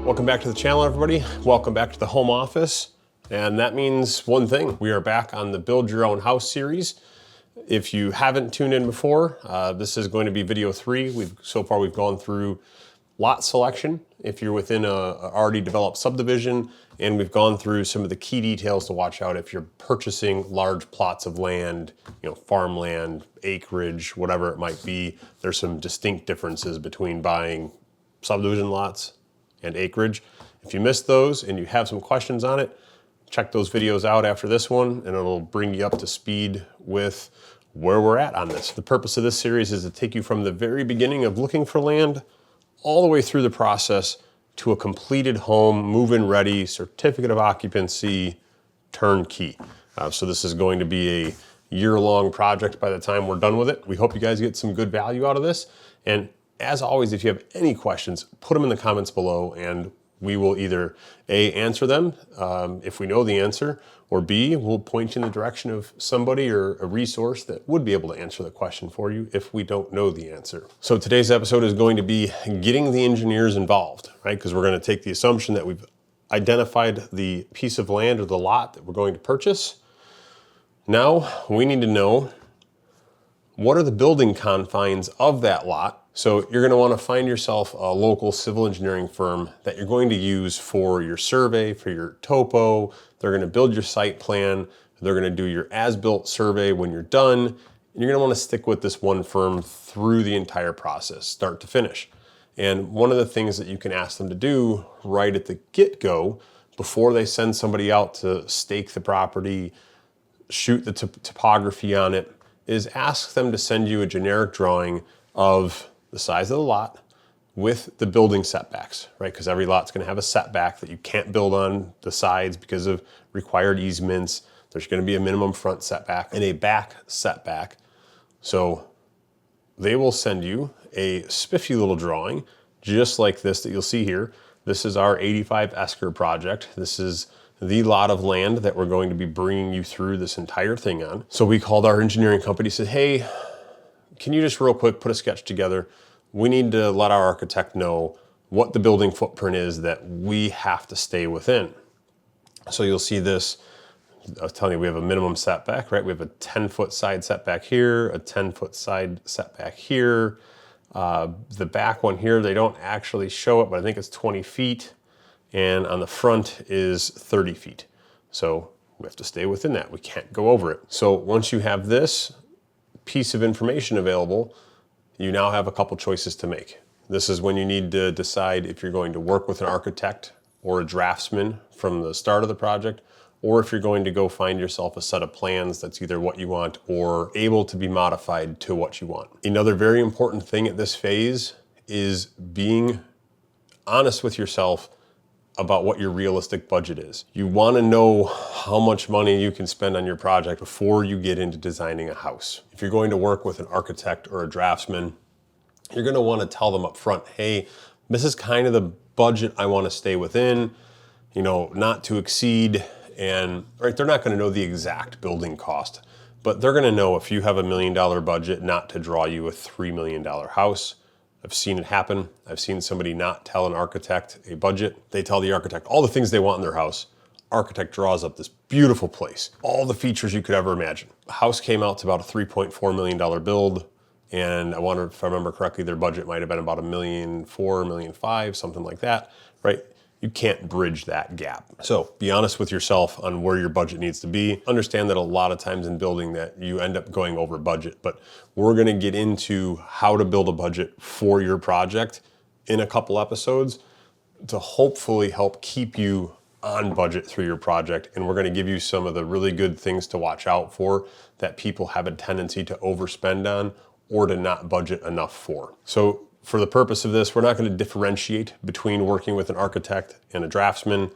Welcome back to the channel, everybody. Welcome back to the home office. And that means one thing. We are back on the Build Your Own House series. If you haven't tuned in before, this is going to be video 3. So far we've gone through lot selection if you're within a already developed subdivision, and we've gone through some of the key details to watch out if you're purchasing large plots of land, farmland, acreage, whatever it might be. There's some distinct differences between buying subdivision lots and acreage. If you missed those and you have some questions on it, check those videos out after this one and it'll bring you up to speed with where we're at on this. The purpose of this series is to take you from the very beginning of looking for land all the way through the process to a completed home, move-in ready, certificate of occupancy, turnkey. So this is going to be a year-long project by the time we're done with it. We hope you guys get some good value out of this. And as always, if you have any questions, put them in the comments below and we will either A, answer them if we know the answer, or B, we'll point you in the direction of somebody or a resource that would be able to answer the question for you if we don't know the answer. So today's episode is going to be getting the engineers involved, right? Because we're going to take the assumption that we've identified the piece of land or the lot that we're going to purchase. Now we need to know what are the building confines of that lot. So you're going to want to find yourself a local civil engineering firm that you're going to use for your survey, for your topo. They're going to build your site plan. They're going to do your as-built survey when you're done. And you're going to want to stick with this one firm through the entire process, start to finish. And one of the things that you can ask them to do right at the get-go, before they send somebody out to stake the property, shoot the topography on it, is ask them to send you a generic drawing of the size of the lot with the building setbacks, right? Because every lot's going to have a setback that you can't build on the sides because of required easements. There's going to be a minimum front setback and a back setback. So they will send you a spiffy little drawing just like this that you'll see here. This is our 85 Esker project. This is the lot of land that we're going to be bringing you through this entire thing on. So we called our engineering company, said, hey, can you just real quick put a sketch together? We need to let our architect know what the building footprint is that we have to stay within. So you'll see this, I was telling you we have a minimum setback, right? We have a 10-foot side setback here, a 10-foot side setback here. The back one here, they don't actually show it, but I think it's 20 feet. And on the front is 30 feet. So we have to stay within that. We can't go over it. So once you have this piece of information available, you now have a couple choices to make. This is when you need to decide if you're going to work with an architect or a draftsman from the start of the project, or if you're going to go find yourself a set of plans that's either what you want or able to be modified to what you want. Another very important thing at this phase is being honest with yourself about what your realistic budget is. You want to know how much money you can spend on your project before you get into designing a house. If you're going to work with an architect or a draftsman, you're going to want to tell them up front, hey, this is kind of the budget I want to stay within, not to exceed. And right, they're not going to know the exact building cost, but they're going to know if you have $1 million budget not to draw you a $3 million house. I've seen it happen. I've seen somebody not tell an architect a budget. They tell the architect all the things they want in their house. Architect draws up this beautiful place, all the features you could ever imagine. The house came out to about a $3.4 million build. And I wonder if I remember correctly, their budget might've been about $1.4 million, $1.5 million, something like that, right? You can't bridge that gap. So be honest with yourself on where your budget needs to be. Understand that a lot of times in building that you end up going over budget, but we're gonna get into how to build a budget for your project in a couple episodes to hopefully help keep you on budget through your project. And we're gonna give you some of the really good things to watch out for that people have a tendency to overspend on or to not budget enough for. So for the purpose of this, we're not going to differentiate between working with an architect and a draftsman.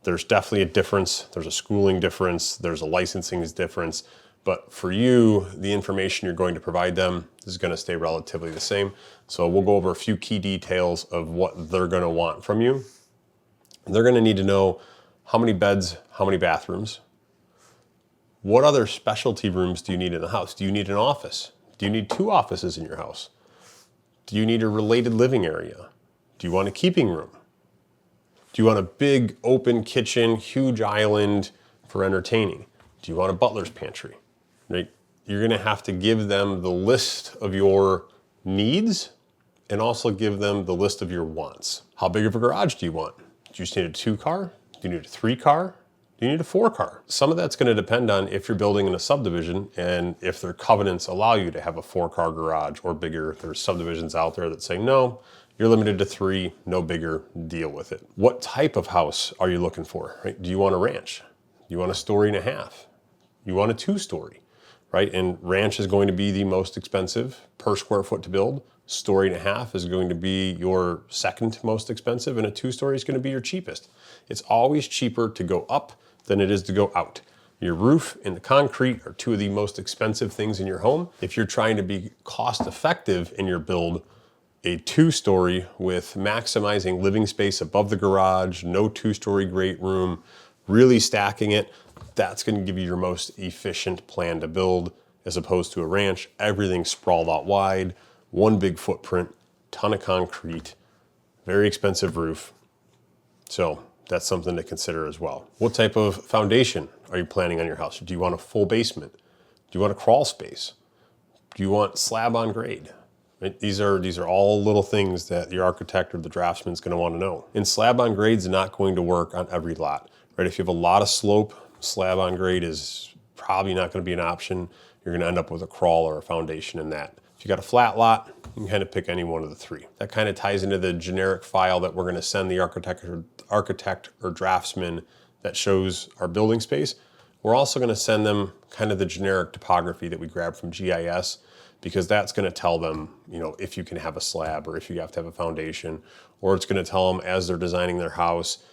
There's definitely a difference. There's a schooling difference. There's a licensing difference. But for you, the information you're going to provide them is going to stay relatively the same. So we'll go over a few key details of what they're going to want from you. They're going to need to know how many beds, how many bathrooms, What other specialty rooms do you need in the house? Do you need an office? Do you need 2 offices in your house? Do you need a related living area? Do you want a keeping room? Do you want a big open kitchen, huge island for entertaining? Do you want a butler's pantry? Right? You're gonna have to give them the list of your needs and also give them the list of your wants. How big of a garage do you want? Do you just need a 2-car? Do you need a 3-car? Do you need a 4-car? Some of that's gonna depend on if you're building in a subdivision and if their covenants allow you to have a 4-car garage or bigger. There's subdivisions out there that say, no, you're limited to 3, no bigger, deal with it. What type of house are you looking for, right? Do you want a ranch? Do you want a 1.5 stories? You want a 2-story, right? And ranch is going to be the most expensive per square foot to build. 1.5 stories is going to be your second most expensive, and a 2-story is going to be your cheapest. It's always cheaper to go up than it is to go out. Your roof and the concrete are 2 of the most expensive things in your home. If you're trying to be cost effective in your build, a 2-story with maximizing living space above the garage, no 2-story great room, really stacking it, that's going to give you your most efficient plan to build, as opposed to a ranch. Everything sprawled out wide, 1 big footprint, ton of concrete, very expensive roof. So that's something to consider as well. What type of foundation are you planning on your house? Do you want a full basement? Do you want a crawl space? Do you want slab on grade? Right? These are all little things that your architect or the draftsman is going to want to know. And slab on grade is not going to work on every lot. Right? If you have a lot of slope, slab on grade is probably not going to be an option. You're going to end up with a crawl or a foundation in that. If you got a flat lot, you can kind of pick any one of the 3. That kind of ties into the generic file that we're going to send the architect or draftsman that shows our building space. We're also going to send them kind of the generic topography that we grabbed from GIS, because that's going to tell them, if you can have a slab or if you have to have a foundation, or it's going to tell them as they're designing their house,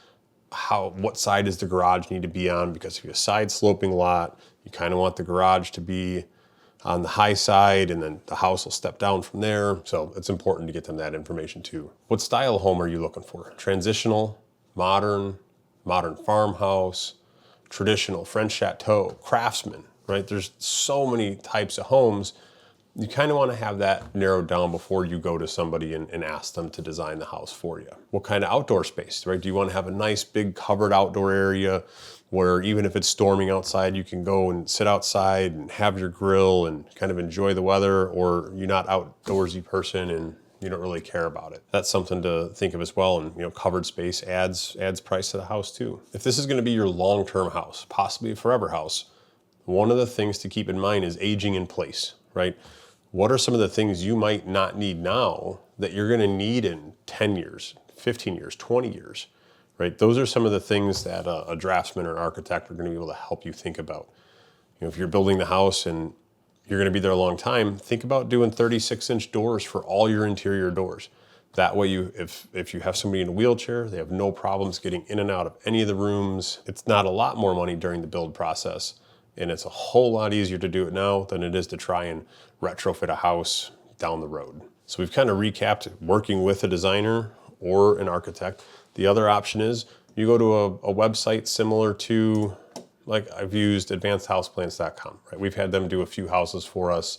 what side does the garage need to be on, because if you have a side sloping lot, you kind of want the garage to be on the high side, and then the house will step down from there. So it's important to get them that information too. What style of home are you looking for? Transitional, modern farmhouse, traditional, French chateau, craftsman, right? There's so many types of homes. You kind of want to have that narrowed down before you go to somebody and ask them to design the house for you. What kind of outdoor space, right? Do you want to have a nice big covered outdoor area where even if it's storming outside, you can go and sit outside and have your grill and kind of enjoy the weather, or you're not outdoorsy person and you don't really care about it? That's something to think of as well. And covered space adds price to the house too. If this is going to be your long-term house, possibly a forever house, one of the things to keep in mind is aging in place, right? What are some of the things you might not need now that you're going to need in 10 years, 15 years, 20 years, right? Those are some of the things that a draftsman or an architect are going to be able to help you think about. If you're building the house and you're going to be there a long time, think about doing 36-inch doors for all your interior doors. That way, if you have somebody in a wheelchair, they have no problems getting in and out of any of the rooms. It's not a lot more money during the build process, and it's a whole lot easier to do it now than it is to try and retrofit a house down the road. So we've kind of recapped working with a designer or an architect. The other option is you go to a website similar to, like I've used advancedhouseplans.com, right? We've had them do a few houses for us.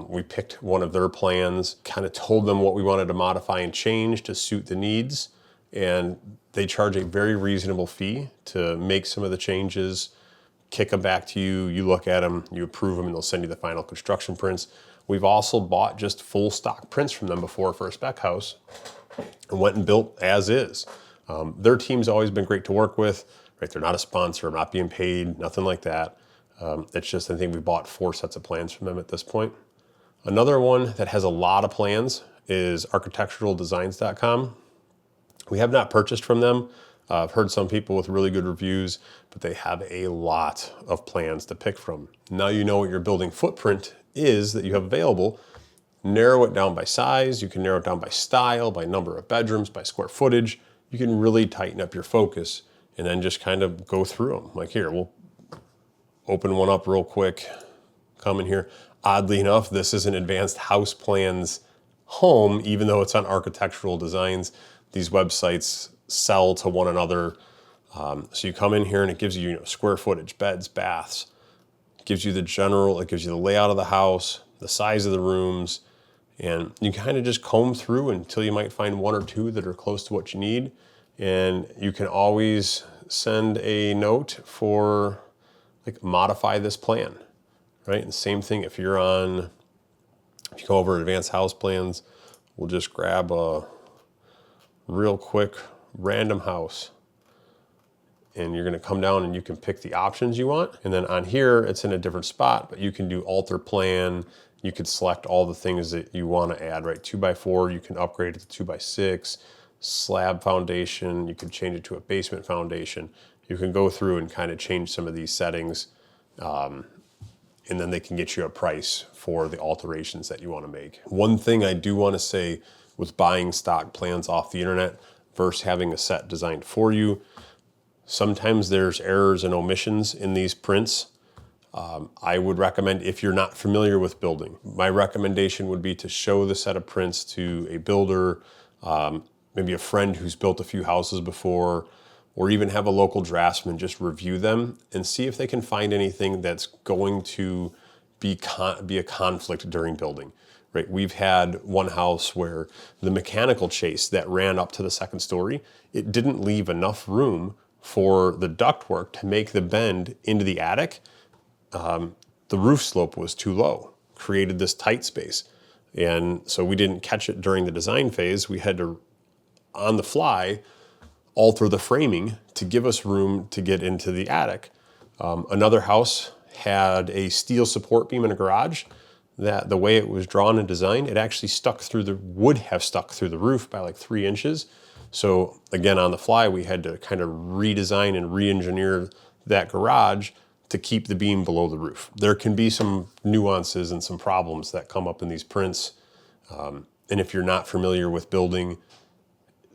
We picked one of their plans, kind of told them what we wanted to modify and change to suit the needs, and they charge a very reasonable fee to make some of the changes, kick them back to you, you look at them, you approve them, and they'll send you the final construction prints. We've also bought just full stock prints from them before for a spec house and went and built as is. Their team's always been great to work with, right? They're not a sponsor, I'm not being paid, nothing like that. It's just, I think we bought 4 sets of plans from them at this point. Another one that has a lot of plans is architecturaldesigns.com. We have not purchased from them. I've heard some people with really good reviews, but they have a lot of plans to pick from. Now you know what your building footprint is that you have available. Narrow it down by size. You can narrow it down by style, by number of bedrooms, by square footage. You can really tighten up your focus and then just kind of go through them. Like here, we'll open one up real quick, come in here. Oddly enough, this is an Advanced House Plans home, even though it's on Architectural Designs. These websites sell to one another. So you come in here and it gives you, square footage, beds, baths, It gives you it gives you the layout of the house, the size of the rooms, and you kind of just comb through until you might find one or two that are close to what you need. And you can always send a note for like modify this plan, right? And same thing if you go over advanced house plans, we'll just grab a real quick random house. And you're gonna come down and you can pick the options you want. And then on here, it's in a different spot, but you can do alter plan. You could select all the things that you wanna add, right? 2x4, you can upgrade it to 2x6, slab foundation, you can change it to a basement foundation. You can go through and kind of change some of these settings, and then they can get you a price for the alterations that you wanna make. One thing I do wanna say with buying stock plans off the internet versus having a set designed for you, sometimes there's errors and omissions in these prints. I would recommend, if you're not familiar with building, my recommendation would be to show the set of prints to a builder, maybe a friend who's built a few houses before, or even have a local draftsman just review them and see if they can find anything that's going to be a conflict during building. Right? We've had one house where the mechanical chase that ran up to the second story, it didn't leave enough room for the ductwork to make the bend into the attic. The roof slope was too low, created this tight space. And so we didn't catch it during the design phase. We had to, on the fly, alter the framing to give us room to get into the attic. Another house had a steel support beam in a garage that the way it was drawn and designed, it actually would have stuck through the roof by like 3 inches. So again, on the fly, we had to kind of redesign and re-engineer that garage to keep the beam below the roof. There can be some nuances and some problems that come up in these prints. And if you're not familiar with building,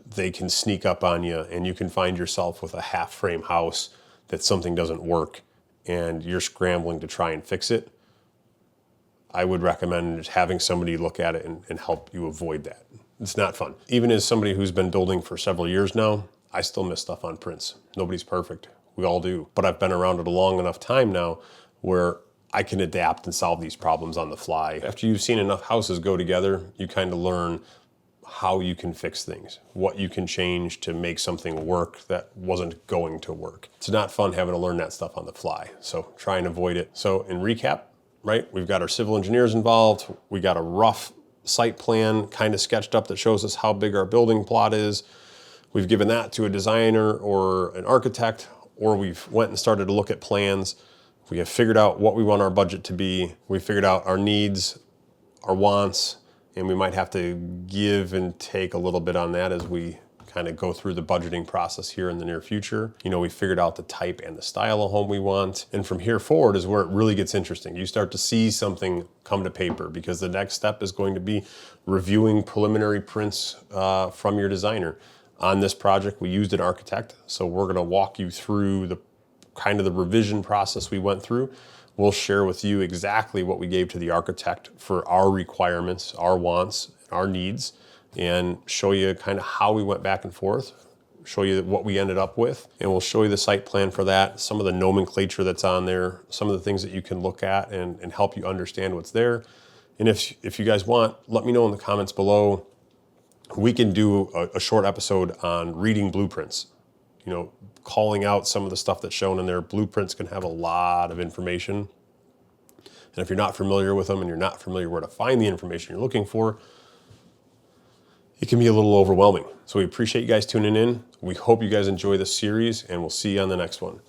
they can sneak up on you and you can find yourself with a half frame house that something doesn't work and you're scrambling to try and fix it. I would recommend having somebody look at it and help you avoid that. It's not fun. Even as somebody who's been building for several years now, I still miss stuff on prints. Nobody's perfect. We all do. But I've been around it a long enough time now where I can adapt and solve these problems on the fly. After you've seen enough houses go together, you kind of learn how you can fix things, what you can change to make something work that wasn't going to work. It's not fun having to learn that stuff on the fly, so try and avoid it. So in recap, right, we've got our civil engineers involved, we got a rough site plan kind of sketched up that shows us how big our building plot is. We've given that to a designer or an architect, or we've went and started to look at plans. We have figured out what we want our budget to be. We figured out our needs, our wants, and we might have to give and take a little bit on that as we kind of go through the budgeting process here in the near future. You know, we figured out the type and the style of home we want. And from here forward is where it really gets interesting. You start to see something come to paper because the next step is going to be reviewing preliminary prints from your designer. On this project, we used an architect. So we're gonna walk you through the kind of the revision process we went through. We'll share with you exactly what we gave to the architect for our requirements, our wants, our needs, and show you kind of how we went back and forth, show you what we ended up with, and we'll show you the site plan for that, some of the nomenclature that's on there, some of the things that you can look at and help you understand what's there. And if you guys want, let me know in the comments below. We can do a short episode on reading blueprints, you know, calling out some of the stuff that's shown in there. Blueprints can have a lot of information. And if you're not familiar with them and you're not familiar where to find the information you're looking for, it can be a little overwhelming. So we appreciate you guys tuning in. We hope you guys enjoy this series and we'll see you on the next one.